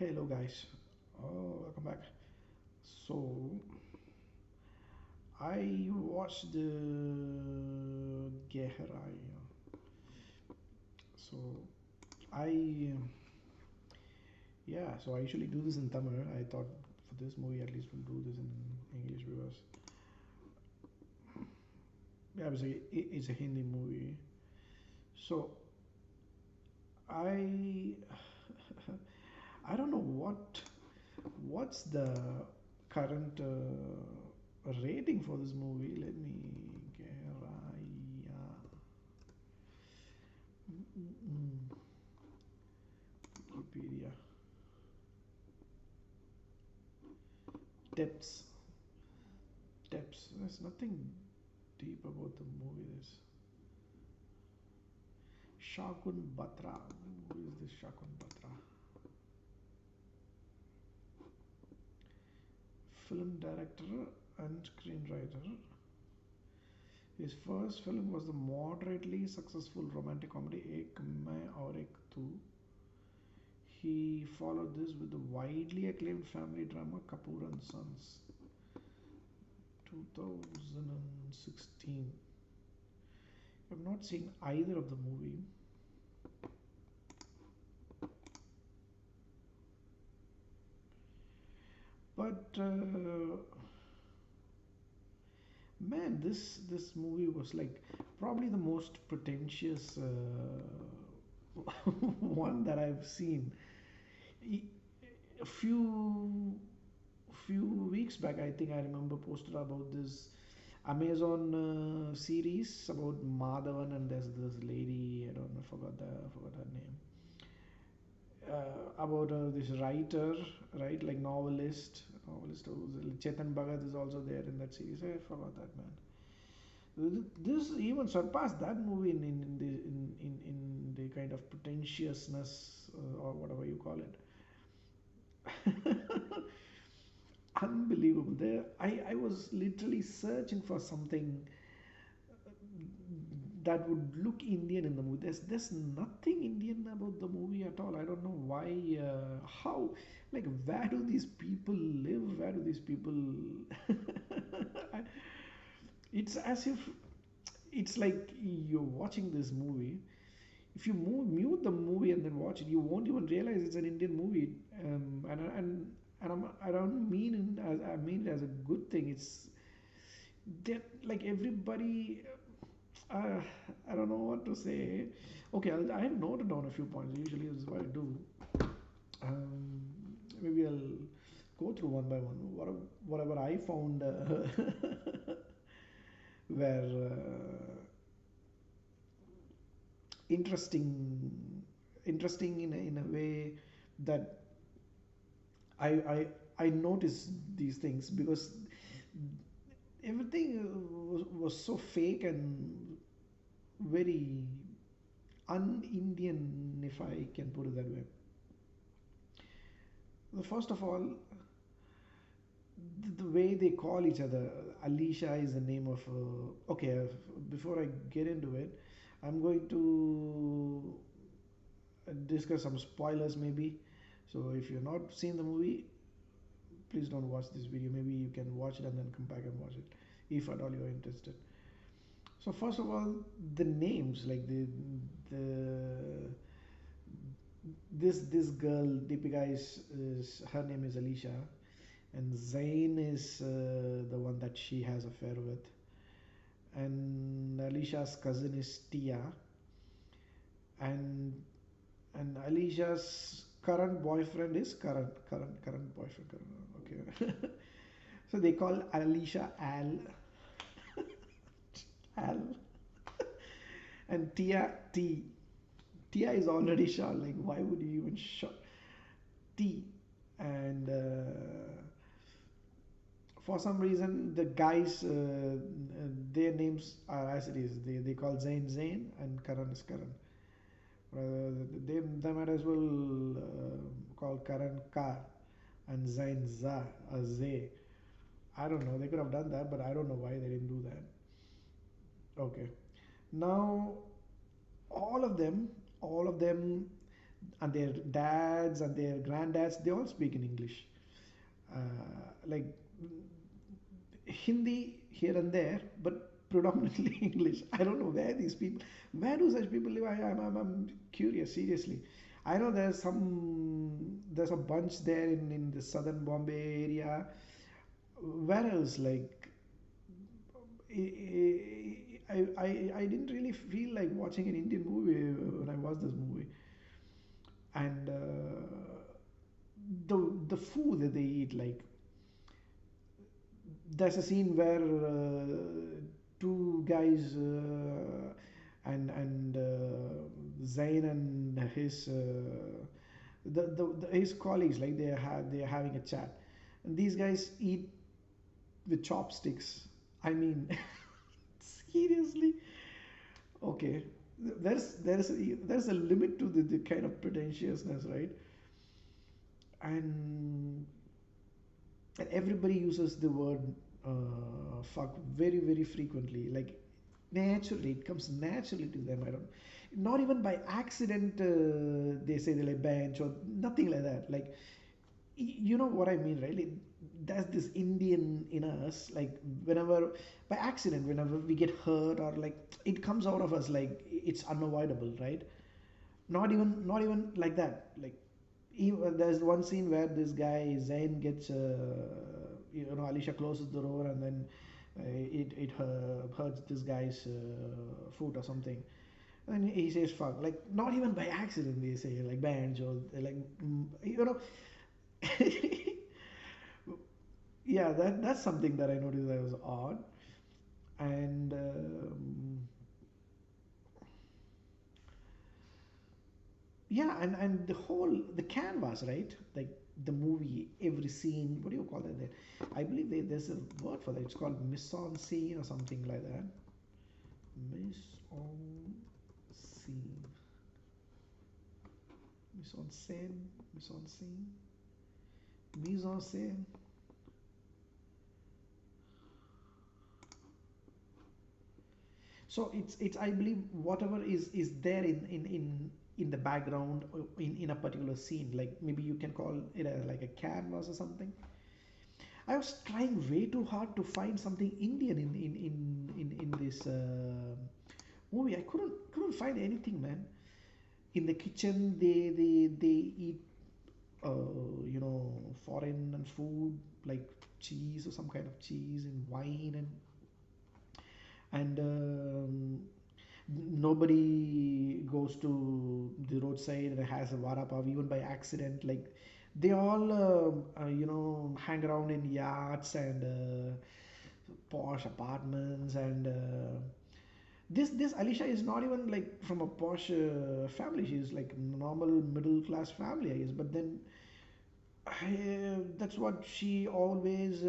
Hello guys, welcome back. So I watched the Gehraiyaan. So I so I usually do this in Tamil. I thought for this movie at least we'll do this in English because it's a Hindi movie. So I I don't know what's the current rating for this movie. Let me Gehraiyaan. Mm, Wikipedia. Depths. Depths. There's nothing deep about the movie. This Shakun Batra. Who is this Shakun Batra? Film director and screenwriter. His first film was the moderately successful romantic comedy Ek Main Aur Ek Tu. He followed this with the widely acclaimed family drama Kapoor and Sons, 2016. I've not seen either of the movie. But man, this movie was like probably the most pretentious one that I've seen. E- A few weeks back, I think I remember posted about this Amazon series about Madhavan, and there's this lady, I don't know, forgot her name. About this writer, right? Like novelist who's Chetan Bhagat is also there in that series. I forgot that man. This even surpassed that movie in the kind of pretentiousness or whatever you call it. Unbelievable. I was literally searching for something that would look Indian in the movie. There's nothing Indian about the movie at all. I don't know why. How? Like, where do these people live? Where do these people? It's as if it's like you're watching this movie. If you mute the movie and then watch it, you won't even realize it's an Indian movie. I don't mean I mean it as a good thing. It's that like everybody uh, I don't know what to say. Okay, I have noted down a few points. Usually, this is what I do. Um, Maybe I'll go through one by one. Whatever I found were interesting, interesting in a way that I I I noticed these things because everything was so fake and very un-Indian, if I can put it that way. First of all, the way they call each other, Alicia is the name of. Okay, before I get into it, I'm going to discuss some spoilers maybe. So if you've not seen the movie, please don't watch this video. Maybe you can watch it and then come back and watch it, if at all you're interested. So first of all, the names like the this girl Deepika is her name is Alicia, and Zayn is the one that she has affair with, and Alicia's cousin is Tia, and Alicia's current boyfriend is current boyfriend. Okay, so they call Alicia Al, and Tia T. Tia is already short. Like, why would you even short T? And for some reason, the guys, their names are as it is. They call Zain Zain and Karan is Karan. They might as well call Karan Ka and Zain Za or Zay. I don't know. They could have done that, but I don't know why they didn't do that. Okay. Now, all of them, all of them, and their dads and their granddads, they all speak in English. Like Hindi here and there, but predominantly English. I don't know where these people, where do such people live? I'm curious, seriously. I know there's a bunch there in the southern Bombay area. Where else? Like, I didn't really feel like watching an Indian movie when I watched this movie. And the food that they eat, like there's a scene where two guys and Zayn and his his colleagues, like they're having a chat, and these guys eat with chopsticks. I mean, seriously. Okay, there's a limit to the kind of pretentiousness, right? And and everybody uses the word fuck very very frequently, like naturally, it comes naturally to them. I don't, not even by accident they say they like bench or nothing like that. Like, you know what I mean, right? Like, there's this Indian in us, like whenever by accident, whenever we get hurt or like it comes out of us, like it's unavoidable, right? Not even like that. Like, there's one scene where this guy Zayn gets Alicia closes the door, and then it hurts this guy's foot or something, and he says fuck, like not even by accident they say like bands or like yeah, that's something that I noticed that was odd. And yeah, and the whole the canvas, right? Like the movie, every scene, what do you call that? I believe there's a word for that. It's called mise en scene or something like that. Mise en scene, mise en scène, mise en scene, mise en scène. So it's I believe whatever is there in the background in a particular scene. Like maybe you can call it like a canvas or something. I was trying way too hard to find something Indian in this movie. I couldn't find anything, man. In the kitchen, they eat foreign and food like cheese or some kind of cheese and wine, and nobody goes to the roadside and has a vada pav even by accident. Like they all hang around in yachts and posh apartments, and this Alicia is not even like from a posh family. She's like normal middle class family, I guess. But then that's what she always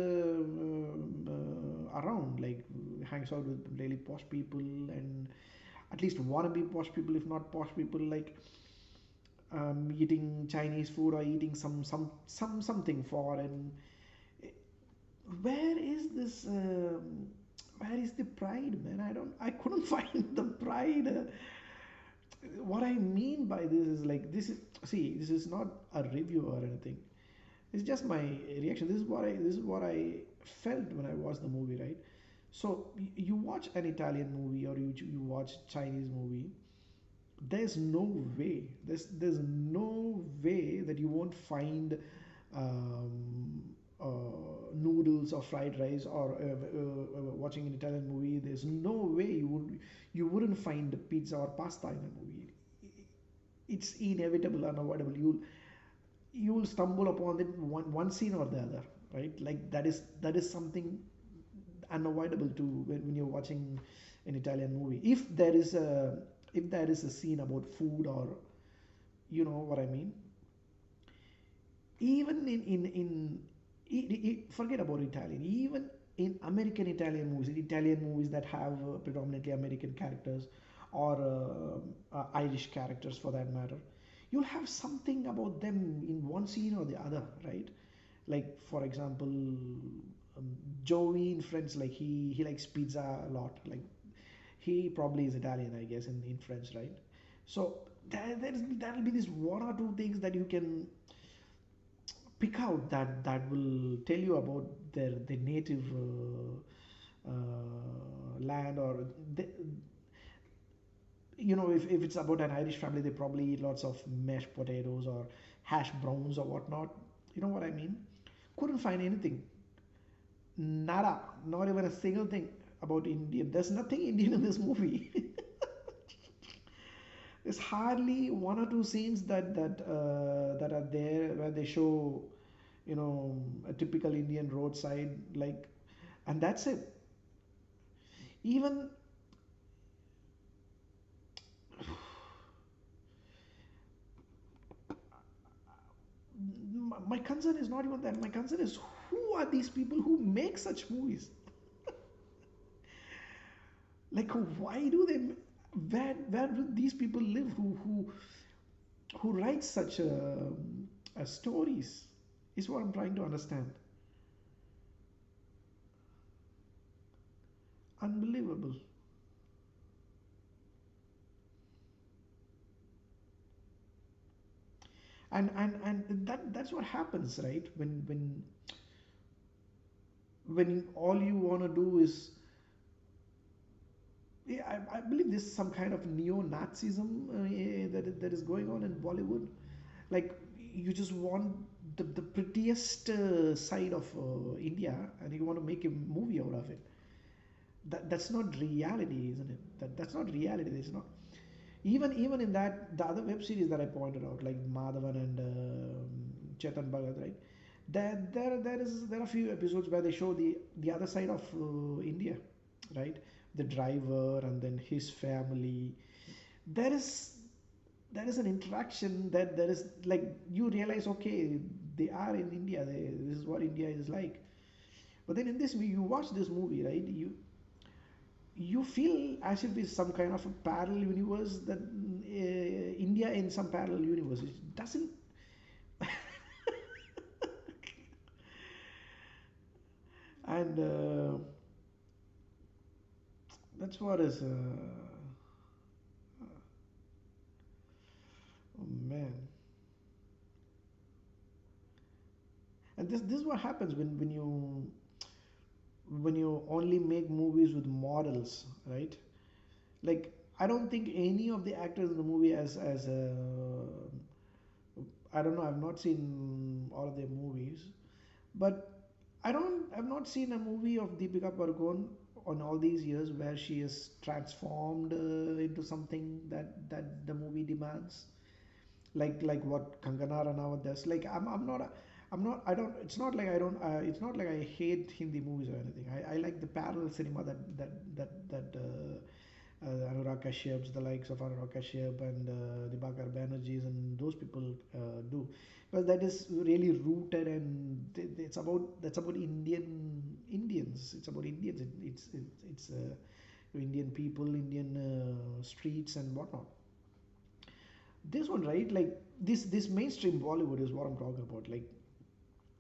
around, like hangs out with really posh people, and at least wannabe posh people, if not posh people, like eating Chinese food or eating something foreign. Where is this? Where is the pride, man? I couldn't find the pride. What I mean by this is like this is see, this is not a review or anything. It's just my reaction. This is what I felt when I watched the movie, right? So you watch an Italian movie or you watch Chinese movie, there's no way there's no way that you won't find um, noodles or fried rice, or watching an Italian movie, there's no way you wouldn't find pizza or pasta in a movie. It's inevitable, unavoidable. You will stumble upon it one scene or the other, right? Like that is something unavoidable to when you're watching an Italian movie. If there is a scene about food, or you know what I mean. Even forget about Italian. Even in American Italian movies that have predominantly American characters, or Irish characters for that matter, you'll have something about them in one scene or the other, right? Like for example, Joey in Friends, like he likes pizza a lot. Like he probably is Italian, I guess, in French, right? So there'll be this one or two things that you can pick out that will tell you about their native land, or the, if it's about an Irish family, they probably eat lots of mashed potatoes or hash browns or whatnot. You know what I mean? Couldn't find anything. Nada. Not even a single thing about Indian. There's nothing Indian in this movie. There's hardly one or two scenes that are there where they show, a typical Indian roadside, like, and that's it. Even my concern is not even that. My concern is, who are these people who make such movies? Like, why do they? Where do these people live? Who write such stories? Is what I'm trying to understand. Unbelievable. And that's what happens, right? When all you want to do is, yeah, I believe this is some kind of neo-Nazism that is going on in Bollywood. Like, you just want the prettiest side of India, and you want to make a movie out of it. That's not reality, isn't it? That's not reality. It's not. Even in that, the other web series that I pointed out, like Madhavan and Chetan Bhagat, right? There are a few episodes where they show the other side of India, right? The driver and then his family. There is there is an interaction, that there is, like, you realize, okay, they are in India. This is what India is like. But then in this, you watch this movie, right? You feel as if it's some kind of a parallel universe, that India in some parallel universe. It doesn't. And that's what is. Oh man. And this is what happens when you only make movies with models, right? Like, I don't think any of the actors in the movie, as I don't know. I've not seen all of their movies, but I've not seen a movie of Deepika Padukone on all these years where she is transformed into something that the movie demands, like what Kangana Ranaut does. Like, I'm not I don't it's not like I don't it's not like I hate Hindi movies or anything. I like the parallel cinema that Anurag Kashyap's, the likes of Anurag Kashyap and Dibakar Banerjees and those people do, because that is really rooted, and it's about that's about Indians. It's about Indians. It's Indian people, Indian streets and whatnot. This one, right? Like, this mainstream Bollywood is what I'm talking about. Like,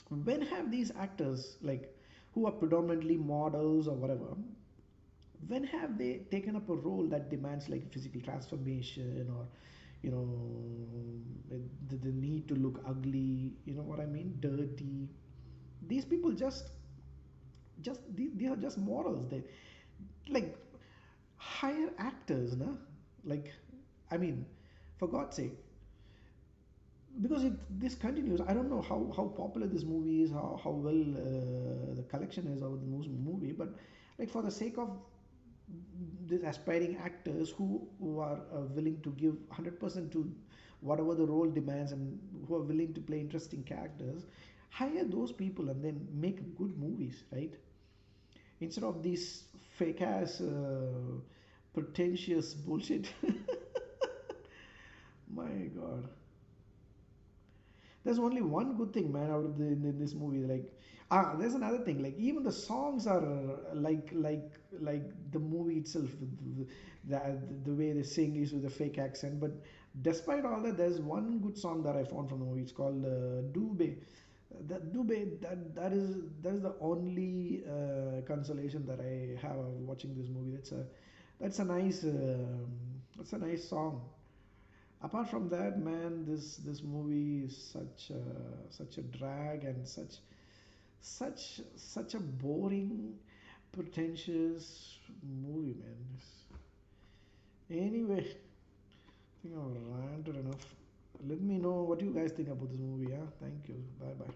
when have these actors, like, who are predominantly models or whatever, when have they taken up a role that demands, like, physical transformation, or the need to look ugly, you know what I mean, dirty? These people these are just models. They, like, hire actors, na? Like, I mean, for God's sake. Because this continues. I don't know how popular this movie is, how well the collection is of the movie, but, like, for the sake of these aspiring actors who are willing to give 100% to whatever the role demands, and who are willing to play interesting characters, hire those people and then make good movies, right? Instead of these fake ass pretentious bullshit. My god. There's only one good thing, man, out of in this movie. Like, there's another thing. Like, even the songs are like the movie itself. The way they sing is with a fake accent. But despite all that, there's one good song that I found from the movie. It's called Dube. That Dube, that is the only consolation that I have of watching this movie. That's a nice song. Apart from that, man, this movie is such a drag and such a boring, pretentious movie, man. Anyway, I think I've ranted enough. Let me know what you guys think about this movie. Yeah, thank you. Bye bye.